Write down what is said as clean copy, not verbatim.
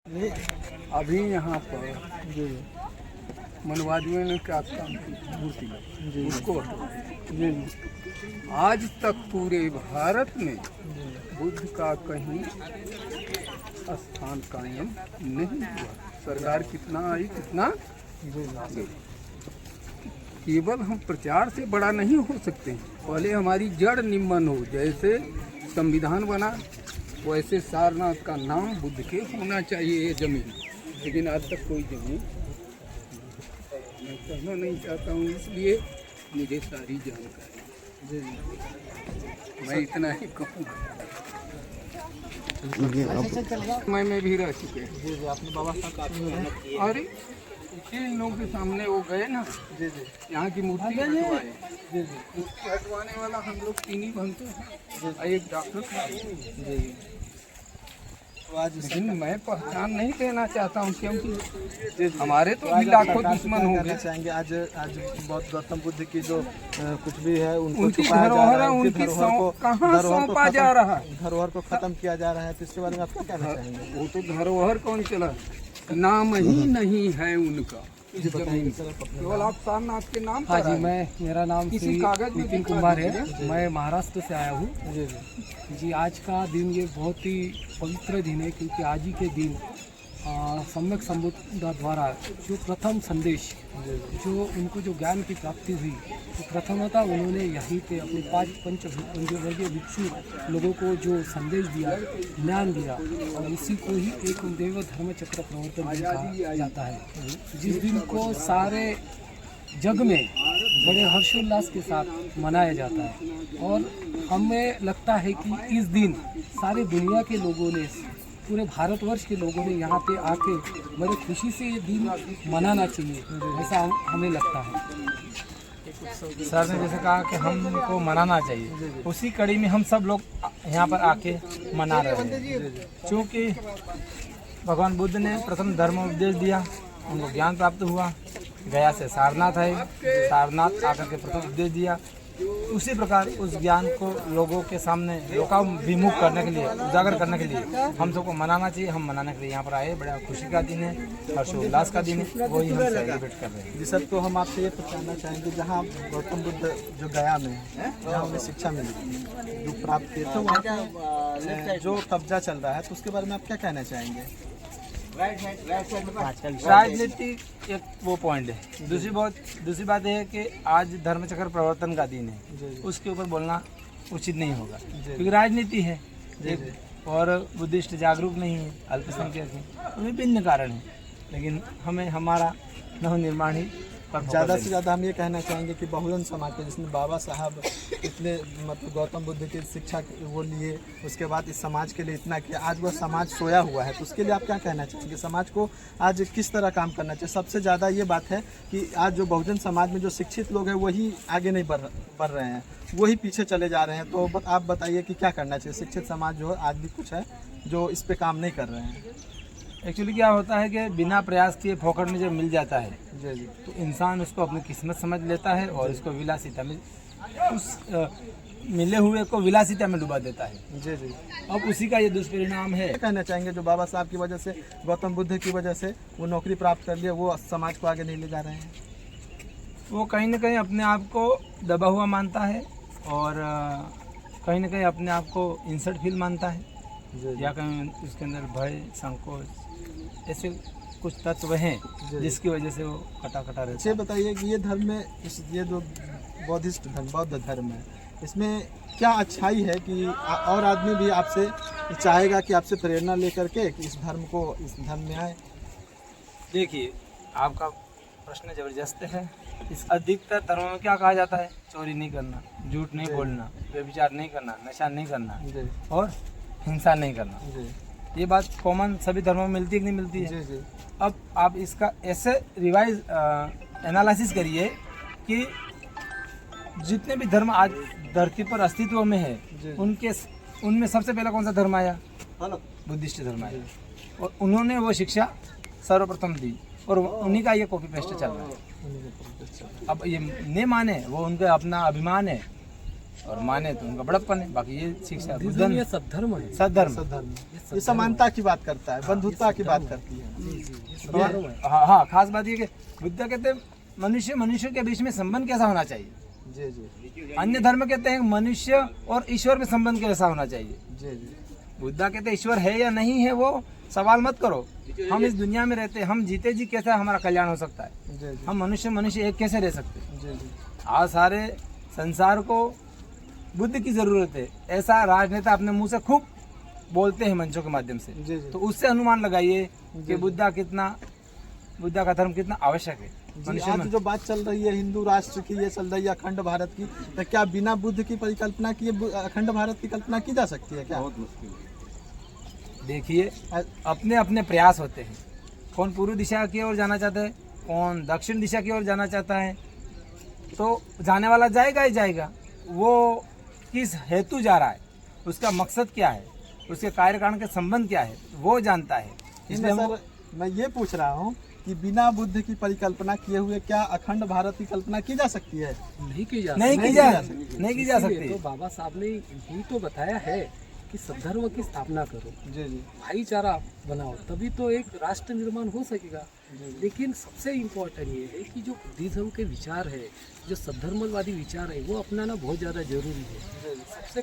अभी यहाँ पर मनवादियों ने क्या काम किया, मूर्ति उसको हटवाया। आज तक पूरे भारत में बुद्ध का कहीं स्थान कायम नहीं हुआ। सरकार कितना आई कितना गई। केवल हम प्रचार से बड़ा नहीं हो सकते। पहले हमारी जड़ निम्न हो, जैसे संविधान बना वैसे सारनाथ का नाम बुद्ध के होना चाहिए ये जमीन। लेकिन आज तक कोई जमीन मैं कहना नहीं चाहता हूँ, इसलिए मुझे सारी जानकारी मैं इतना ही कहूँगा। मैं भी रह चुके हैं। आपने बाबा साहब काफी मेहनत की है। अरे इन लोगों के सामने वो गए ना, यहाँ की मूर्ति हटवाए। मूर्ति हटवाने वाला हम लोग 3 ही बनते हैं, एक डॉक्टर था। लेकिन मैं पहचान नहीं देना चाहता हूँ, क्योंकि हमारे तो भी लाखों दुश्मन हो गए। चाहेंगे आज बहुत गौतम बुद्ध की जो कुछ भी है उनकी धरोहर उनकी कहाँ सौंपा जा रहा है, धरोहर को खत्म किया जा रहा है, तो इसके बारे में आप क्या कहना चाहेंगे? वो तो धरोहर कौन चला, नाम ही नहीं है उनका इस जमीन। केवल आप सारनाथ के नाम। हाँ जी, मेरा नाम किसी कागज में नितिन कुमार है। मैं महाराष्ट्र से आया हूँ। जी आज का दिन ये बहुत ही पवित्र दिन है, क्योंकि आज ही के दिन सम्यक संबुद्ध द्वारा जो प्रथम संदेश जो उनको जो ज्ञान की प्राप्ति हुई, तो प्रथमतः उन्होंने यहीं पे अपने 5 पंचवर्गीय भिक्षु लोगों को जो संदेश दिया, ज्ञान दिया, और इसी को ही एक देव धर्म चक्र प्रवर्तन दिन कहा जाता है, जिस दिन को सारे जग में बड़े हर्षोल्लास के साथ मनाया जाता है। और हमें लगता है कि इस दिन सारी दुनिया के लोगों ने, पूरे भारतवर्ष के लोगों ने यहाँ पे आके बड़े खुशी से ये दिन मनाना चाहिए, ऐसा हमें लगता है। सर ने जैसे कहा कि हमको मनाना चाहिए, उसी कड़ी में हम सब लोग यहाँ पर आके मना रहे हैं। क्योंकि भगवान बुद्ध ने प्रथम धर्म उपदेश दिया, उनको ज्ञान प्राप्त हुआ। गया से सारनाथ है, सारनाथ आकर के प्रथम उपदेश दिया। उसी प्रकार उस ज्ञान को लोगों के सामने लोकाभिमुख करने के लिए, उजागर करने के लिए हम सबको मनाना चाहिए। हम मनाने के लिए यहाँ पर आए, बड़ा खुशी का दिन है, हर्षोल्लास का दिन है, वही हम सेलिब्रेट कर रहे हैं। जी सर, तो हम आपसे ये जानना चाहेंगे, जहाँ गौतम बुद्ध जो गया में जहाँ उन्हें शिक्षा मिली, जो प्राप्त किए, तो वहाँ का जो कब्जा चल रहा है, तो उसके बारे में आप क्या कहना चाहेंगे? राजनीतिक एक वो पॉइंट है। दूसरी बात यह है कि आज धर्मचक्र प्रवर्तन का दिन है, उसके ऊपर बोलना उचित नहीं होगा, क्योंकि राजनीति है और बुद्धिस्ट जागरूक नहीं है, अल्पसंख्यक है, तो विभिन्न कारण है। लेकिन हमें हमारा नवनिर्माण ही ज़्यादा से ज़्यादा हम ये कहना चाहेंगे कि बहुजन समाज के, जिसमें बाबा साहब इतने मतलब गौतम बुद्ध की शिक्षा वो लिए, उसके बाद इस समाज के लिए इतना किया, आज वह समाज सोया हुआ है, तो उसके लिए आप क्या कहना चाहेंगे? समाज को आज किस तरह काम करना चाहिए? सबसे ज़्यादा ये बात है कि आज जो बहुजन समाज में जो शिक्षित लोग हैं वही आगे नहीं बढ़ रहे हैं, वही पीछे चले जा रहे हैं। तो आप बताइए कि क्या करना चाहिए? शिक्षित समाज जो है आज भी कुछ है जो इस पर काम नहीं कर रहे हैं। एक्चुअली क्या होता है कि बिना प्रयास किए फोकट में जब मिल जाता है तो इंसान उसको अपनी किस्मत समझ लेता है और इसको विलासिता में, उस मिले हुए को विलासिता में डुबा देता है। जी अब उसी का ये दुष्परिणाम है। कहना चाहेंगे जो बाबा साहब की वजह से, गौतम बुद्ध की वजह से वो नौकरी प्राप्त कर लिए, वो समाज को आगे नहीं ले जा रहे हैं? वो कहीं ना कहीं अपने आप को दबा हुआ मानता है और कहीं ना कहीं अपने आप को इंसल्ट फील मानता है, या कहीं उसके अंदर भय, संकोच, ऐसे कुछ तत्व हैं जिसकी वजह से वो कटा रहता है। ये बताइए कि ये धर्म में, ये जो बौद्धिस्ट धर्म, बौद्ध धर्म है, इसमें क्या अच्छाई है कि और आदमी भी आपसे चाहेगा कि आपसे प्रेरणा लेकर के कि इस धर्म में आए? देखिए, आपका प्रश्न जबरदस्त है। इस अधिकतर धर्मों में क्या कहा जाता है? चोरी नहीं करना, झूठ नहीं बोलना, व्यभिचार नहीं करना, नशा नहीं करना और हिंसा नहीं करना। ये बात कॉमन सभी धर्मों में मिलती है कि नहीं मिलती है? अब आप इसका ऐसे रिवाइज एनालिसिस करिए कि जितने भी धर्म आज धरती पर अस्तित्व में है, उनमें सबसे पहला कौन सा धर्म आया? बुद्धिस्ट धर्म आया, और उन्होंने वो शिक्षा सर्वप्रथम दी और उन्हीं का ये कॉपी पेस्ट चल रहा है। अब ये नहीं माने, वो उनका अपना अभिमान है, और माने तो उनका बड़प्पन है। बाकी ये शिक्षा बुद्धिज्म ये सद्धर्म है। सद्धर्म। सद्धर्म ये समानता की बात करता है, बंधुत्ता की बात करती है। सद्धर्म है। हाँ हाँ, खास बात ये कि बुद्ध कहते हैं मनुष्य के बीच में संबंध कैसा होना चाहिए। जी जी अन्य धर्म कहते हैं मनुष्य और ईश्वर में संबंध कैसा होना चाहिए। जी जी बुद्धा कहते हैं ईश्वर है या नहीं है वो सवाल मत करो, हम इस दुनिया में रहते हैं, हम जीते जी कैसे हमारा कल्याण हो सकता है, जी जी हम मनुष्य एक कैसे रह सकते हैं। जी जी आज सारे संसार को बुद्ध की जरूरत है, ऐसा राजनेता अपने मुंह से खूब बोलते हैं मंचों के माध्यम से। जी जी तो उससे अनुमान लगाइए कि बुद्धा का धर्म कितना आवश्यक है। जी, आज जो बात चल रही है हिंदू राष्ट्र की, ये चल रही है अखंड भारत की, तो क्या बिना बुद्ध की परिकल्पना किए अखंड भारत की कल्पना की जा सकती है क्या? बहुत मुश्किल है। देखिए अपने अपने प्रयास होते हैं, कौन पूर्व दिशा की ओर जाना चाहता है, कौन दक्षिण दिशा की ओर जाना चाहता है, तो जाने वाला जाएगा ही जाएगा। वो किस हेतु जा रहा है, उसका मकसद क्या है, उसके कार्यकारण के संबंध क्या है, वो जानता है। इसलिए सर मैं ये पूछ रहा हूँ कि बिना बुद्ध की परिकल्पना किए हुए क्या अखंड भारत की कल्पना की जा सकती है? नहीं की जा नहीं की जा सकती। तो बाबा साहब ने यही तो बताया है कि सद्धर्म की स्थापना करो, जी जी भाईचारा बनाओ, तभी तो एक राष्ट्र निर्माण हो सकेगा। लेकिन सबसे इम्पोर्टेंट ये है कि जो बुद्धिज्म के विचार है, जो सद्धर्मवादी विचार है, वो अपनाना बहुत ज़्यादा जरूरी है। सबसे